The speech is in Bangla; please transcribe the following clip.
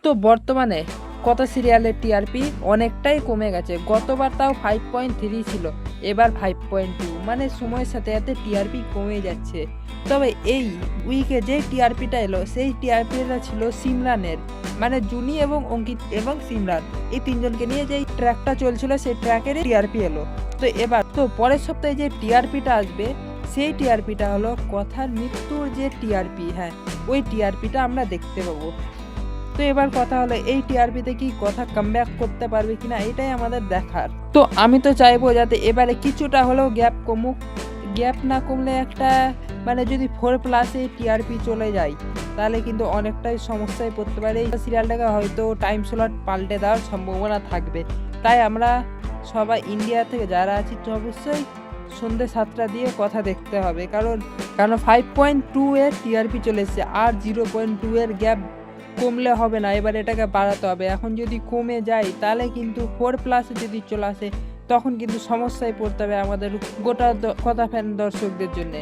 তো বর্তমানে কথা সিরিয়ালের টিআরপি অনেকটাই কমে গেছে। গতবার তাও 5.3 ছিল, এবার 5.2, মানে সময়ের সাথে সাথে টিআরপি কমে যাচ্ছে। তবে এই উইকে যে টিআরপিটা এলো সেই টিআরপিটা ছিল সিমরানের, মানে জুনি এবং অঙ্কিত এবং সিমরান, এই তিনজনকে নিয়ে যেই ট্র্যাকটা চলছিল সেই ট্র্যাকের টিআরপি এলো। তো এবার তো পরের সপ্তাহে যে টিআরপিটা আসবে সেই টিআরপিটা হলো কথার মৃত্যুর যে টিআরপি, হ্যাঁ ওই টিআরপিটা আমরা দেখতে পাবো। তো এবার কথা হলো এই টিআরপিতে কি কথা কামব্যাক করতে পারবে কিনা, এটাই আমাদের দেখার। তো আমি তো চাইবো যাতে এবারে কিছুটা হলেও গ্যাপ কমুক। গ্যাপ না কমলে একটা মানে যদি 4+ টিআরপি চলে যায় তাহলে কিন্তু অনেকটাই সমস্যায় পড়তে পারে। এই সিরিয়ালটাকে হয়তো টাইম স্লট পাল্টে দেওয়ার সম্ভাবনা থাকবে। তাই আমরা সবাই ইন্ডিয়া থেকে যারা আছি তো অবশ্যই সন্ধ্যে 7টা দিয়ে কথা দেখতে হবে, কারণ 5.2 এর টিআরপি চলে এসেছে, আর 0.2 এর গ্যাপ কমলে হবে না, এবার এটাকে বাড়াতে হবে। এখন যদি কমে যায় তাহলে কিন্তু 4+ যদি চলে আসে তখন কিন্তু সমস্যায় পড়তে হবে আমাদের গোটা কথা ফ্যান দর্শকদের জন্য।